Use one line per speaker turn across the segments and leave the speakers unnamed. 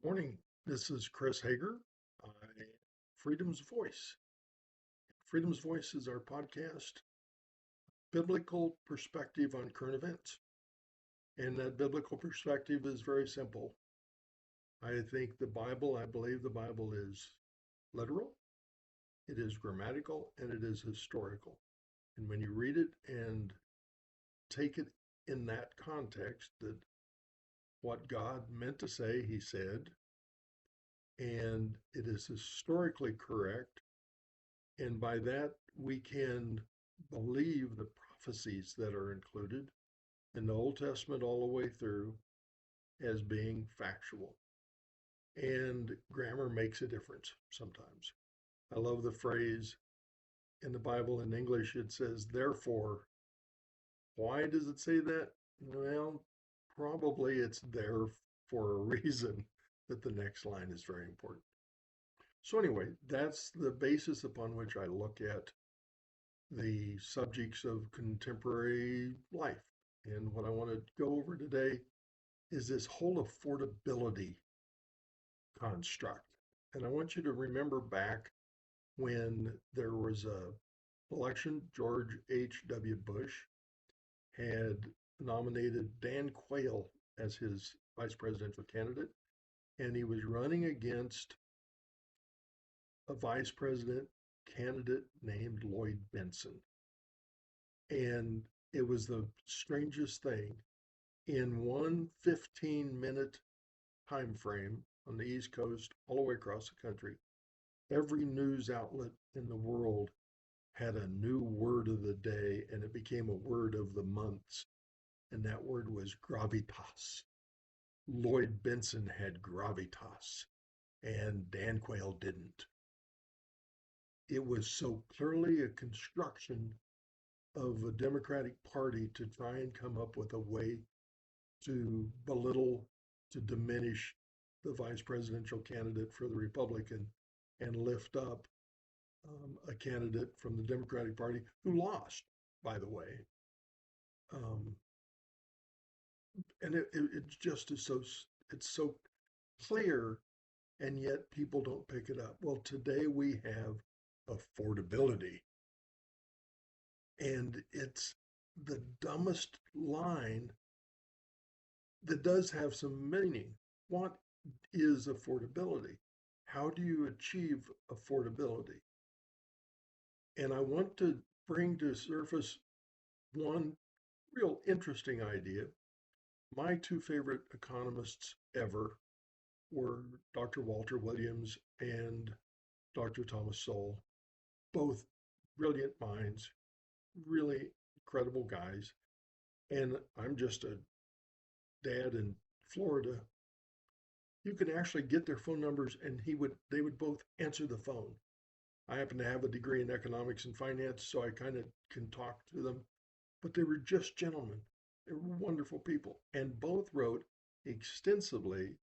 Morning. This is Chris Hager. I Freedom's Voice. Freedom's Voice is our podcast, biblical perspective on current events. And that biblical perspective is very simple. I believe the Bible is literal, it is grammatical, and it is historical. And when you read it and take it in that context, that what God meant to say, he said, and it is historically correct. And by that, we can believe the prophecies that are included in the Old Testament all the way through as being factual. And grammar makes a difference sometimes. I love the phrase in the Bible in English, it says, therefore. Why does it say that? Well, probably it's there for a reason that the next line is very important. So, anyway, that's the basis upon which I look at the subjects of contemporary life. And what I want to go over today is this whole affordability construct. And I want you to remember back when there was a election, George H.W. Bush had nominated Dan Quayle as his vice presidential candidate, and he was running against a vice president candidate named Lloyd Benson. And it was the strangest thing. In one 15-minute time frame on the East Coast, all the way across the country, every news outlet in the world had a new word of the day, and it became a word of the months. And that word was gravitas. Lloyd Benson had gravitas, and Dan Quayle didn't. It was so clearly a construction of a Democratic Party to try and come up with a way to belittle, to diminish the vice presidential candidate for the Republican and lift up a candidate from the Democratic Party who lost, by the way. And it just is it's so clear, and yet people don't pick it up. Well, today we have affordability, and it's the dumbest line that does have some meaning. What is affordability? How do you achieve affordability? And I want to bring to surface one real interesting idea. My two favorite economists ever were Dr. Walter Williams and Dr. Thomas Sowell, both brilliant minds, really incredible guys. And I'm just a dad in Florida. You could actually get their phone numbers and they would both answer the phone. I happen to have a degree in economics and finance, so I kind of can talk to them, but they were just gentlemen. They were wonderful people, and both wrote extensively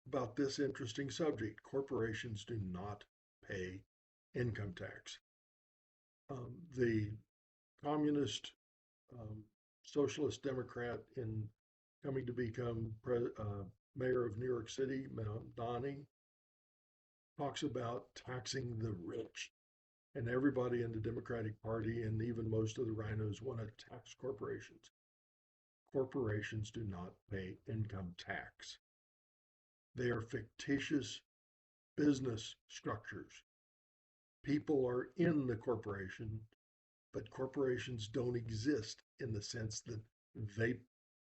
about this interesting subject. Corporations do not pay income tax. The communist socialist Democrat in coming to become mayor of New York City, Donnie, talks about taxing the rich. And everybody in the Democratic Party and even most of the rhinos want to tax corporations. Corporations do not pay income tax. They are fictitious business structures. People are in the corporation, but corporations don't exist in the sense that they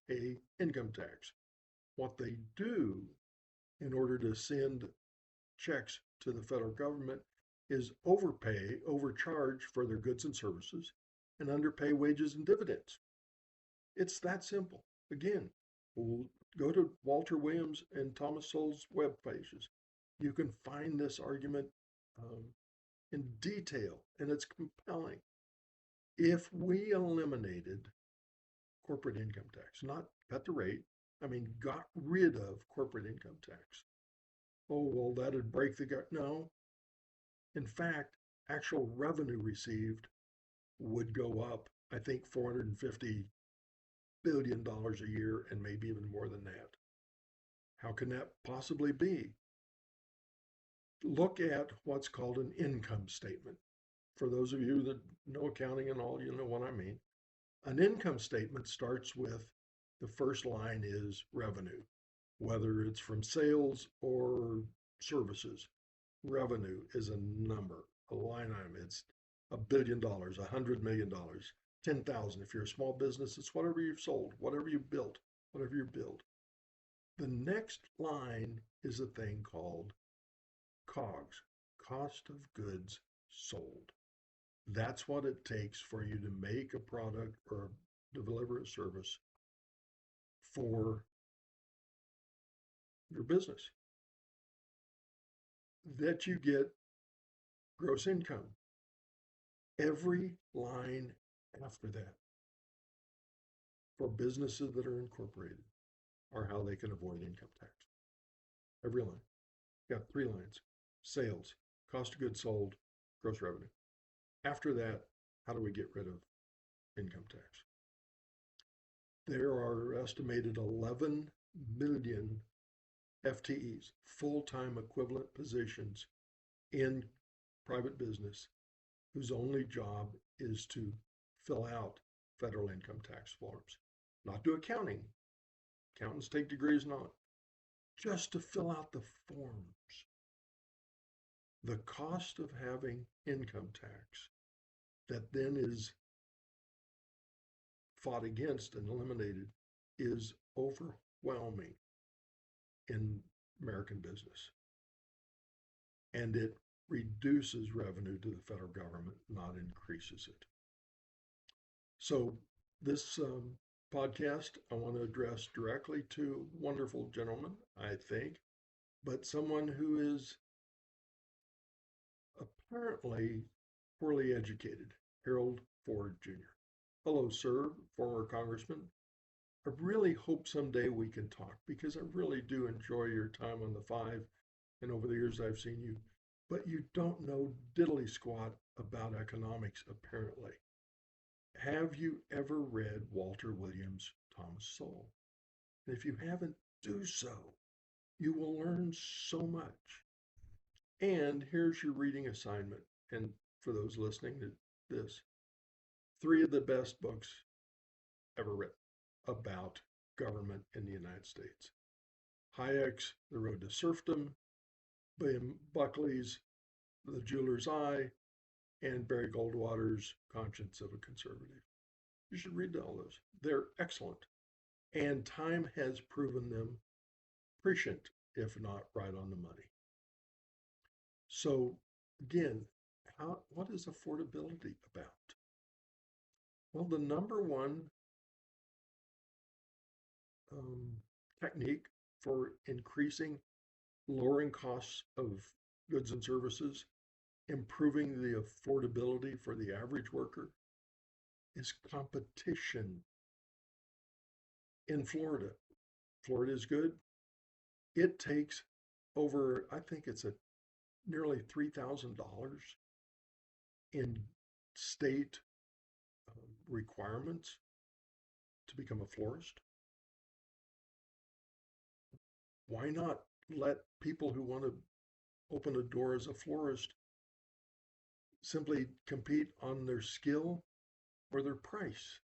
pay income tax. What they do in order to send checks to the federal government is overcharge for their goods and services, and underpay wages and dividends. It's that simple. Again, we'll go to Walter Williams and Thomas Sowell's web pages. You can find this argument in detail, and it's compelling. If we eliminated corporate income tax, not cut the rate, got rid of corporate income tax. Oh, well, that'd break the gut. No. In fact, actual revenue received would go up, I think, $450 billion a year, and maybe even more than that. How can that possibly be? Look at what's called an income statement. For those of you that know accounting and all, you know what I mean. An income statement starts with the first line is revenue, whether it's from sales or services. Revenue is a number, a line item. It's $1 billion, $100 million, 10,000. If you're a small business, it's whatever you've sold, whatever you built, whatever you build. The next line is a thing called COGS, cost of goods sold. That's what it takes for you to make a product or deliver a service for your business. That you get gross income. Every line after that for businesses that are incorporated are how they can avoid income tax. Every line. You got 3 lines: sales, cost of goods sold, gross revenue. After that, how do we get rid of income tax? There are estimated 11 million FTEs, full-time equivalent positions in private business whose only job is to fill out federal income tax forms, not do accounting. Accountants take degrees not, just to fill out the forms. The cost of having income tax that then is fought against and eliminated is overwhelming in American business. And it reduces revenue to the federal government, not increases it. So this podcast, I want to address directly to a wonderful gentleman, I think, but someone who is apparently poorly educated, Harold Ford Jr. Hello, sir, former congressman. I really hope someday we can talk because I really do enjoy your time on the five and over the years I've seen you, but you don't know diddly squat about economics, apparently. Have you ever read Walter Williams' Thomas Sowell? And if you haven't, do so. You will learn so much. And here's your reading assignment. And for those listening to this, 3 of the best books ever written about government in the United States. Hayek's The Road to Serfdom, William Buckley's The Jeweler's Eye, and Barry Goldwater's Conscience of a Conservative. You should read all those. They're excellent. And time has proven them prescient, if not right on the money. So again, what is affordability about? Well, the number one technique for lowering costs of goods and services, improving the affordability for the average worker is competition. In Florida, Florida is good. It takes over, I think it's nearly $3,000 in state requirements to become a florist. Why not let people who want to open a door as a florist simply compete on their skill or their price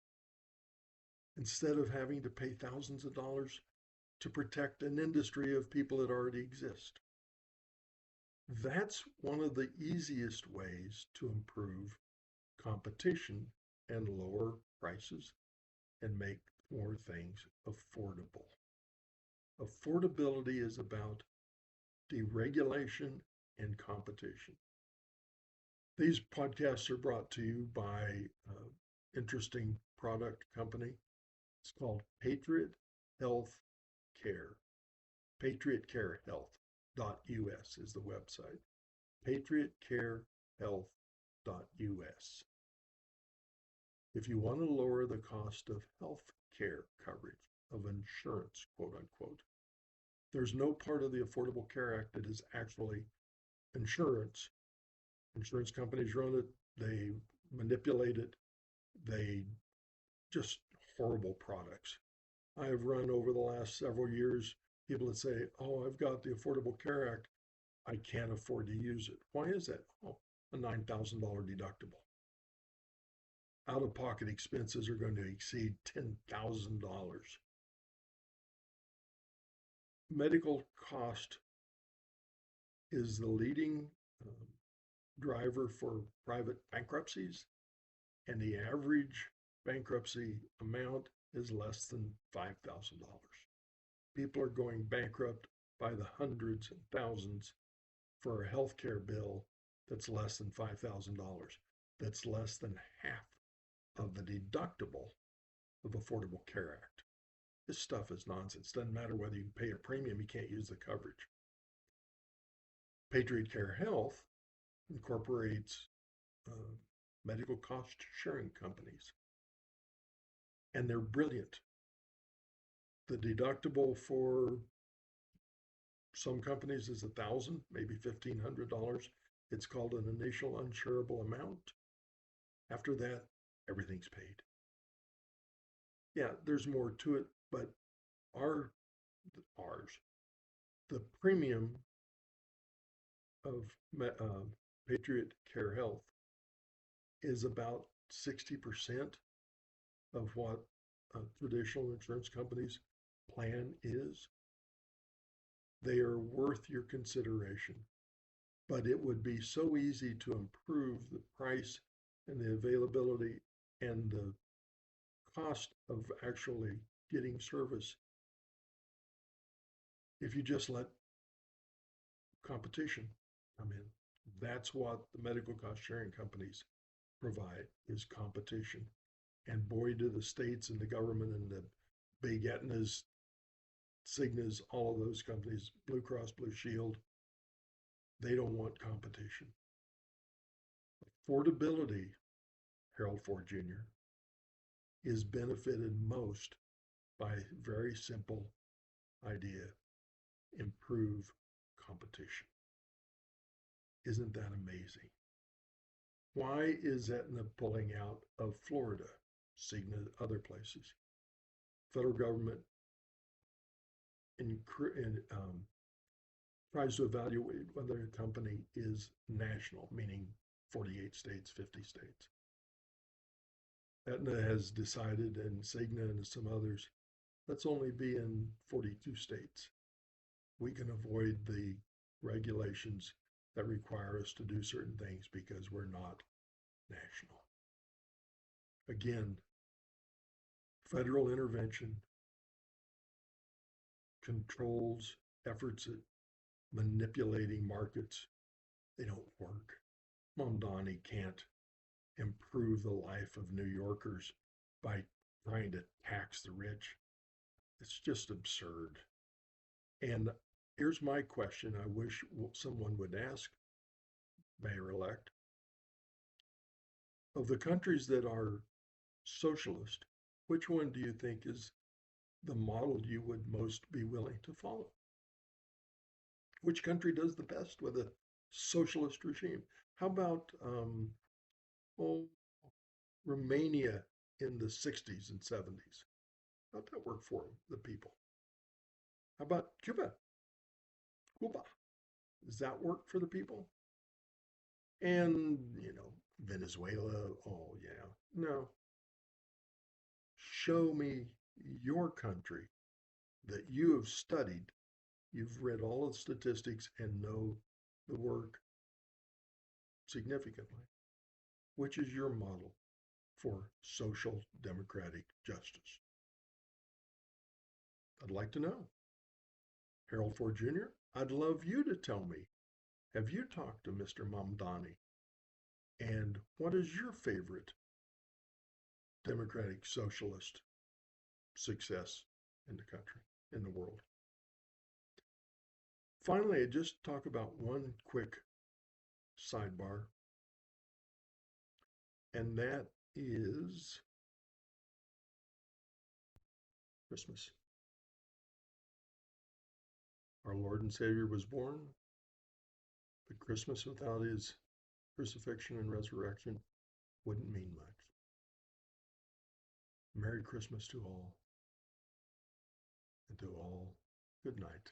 instead of having to pay thousands of dollars to protect an industry of people that already exist? That's one of the easiest ways to improve competition and lower prices and make more things affordable. Affordability is about deregulation and competition. These podcasts are brought to you by an interesting product company. It's called Patriot Health Care. PatriotCareHealth.us is the website. PatriotCareHealth.us. If you want to lower the cost of health care coverage, of insurance, quote unquote, there's no part of the Affordable Care Act that is actually insurance. Insurance companies run it, they manipulate it, they just horrible products. I have run over the last several years People that say, oh, I've got the Affordable Care Act, I can't afford to use it. Why is that? Oh, a $9,000 deductible. Out of pocket expenses are going to exceed $10,000. Medical cost is the leading driver for private bankruptcies, and the average bankruptcy amount is less than $5,000. People are going bankrupt by the hundreds and thousands for a health care bill that's less than $5,000. That's less than half of the deductible of Affordable Care Act. This stuff is nonsense. Doesn't matter whether you pay a premium, you can't use the coverage. Patriot Care Health incorporates medical cost sharing companies, and they're brilliant. The deductible for some companies is $1,000, maybe $1,500. It's called an initial uninsurable amount. After that, everything's paid. Yeah, there's more to it, but ours, the premium of Patriot Care Health is about 60% of what a traditional insurance company's plan is. They are worth your consideration, but it would be so easy to improve the price and the availability and the cost of actually getting service if you just let competition come in. That's what the medical cost sharing companies provide, is competition. And boy, do the states and the government and the big Aetnas, Cignas, all of those companies, Blue Cross Blue Shield, they don't want competition. Affordability, Harold Ford Jr., is benefited most by a very simple idea: improve competition. Isn't that amazing? Why is Aetna pulling out of Florida, Cigna, other places? Federal government tries to evaluate whether a company is national, meaning 48 states, 50 states. Aetna has decided, and Cigna and some others, let's only be in 42 states. We can avoid the regulations that require us to do certain things because we're not national. Again, federal intervention, controls, efforts at manipulating markets, they don't work. Mamdani can't improve the life of New Yorkers by trying to tax the rich. It's just absurd. And here's my question I wish someone would ask Mayor-elect. Of the countries that are socialist, which one do you think is the model you would most be willing to follow? Which country does the best with a socialist regime? How about Romania in the 60s and 70s? How'd that work for the people? How about Cuba? Cuba. Does that work for the people? And, Venezuela, oh yeah. No. Show me your country that you have studied, you've read all of the statistics and know the work significantly. Which is your model for social democratic justice? I'd like to know. Harold Ford Jr., I'd love you to tell me. Have you talked to Mr. Mamdani? And what is your favorite democratic socialist success in the country, in the world? Finally, I just talk about one quick sidebar, and that is Christmas. Our Lord and Savior was born, but Christmas without his crucifixion and resurrection wouldn't mean much. Merry Christmas to all, and to all Good night.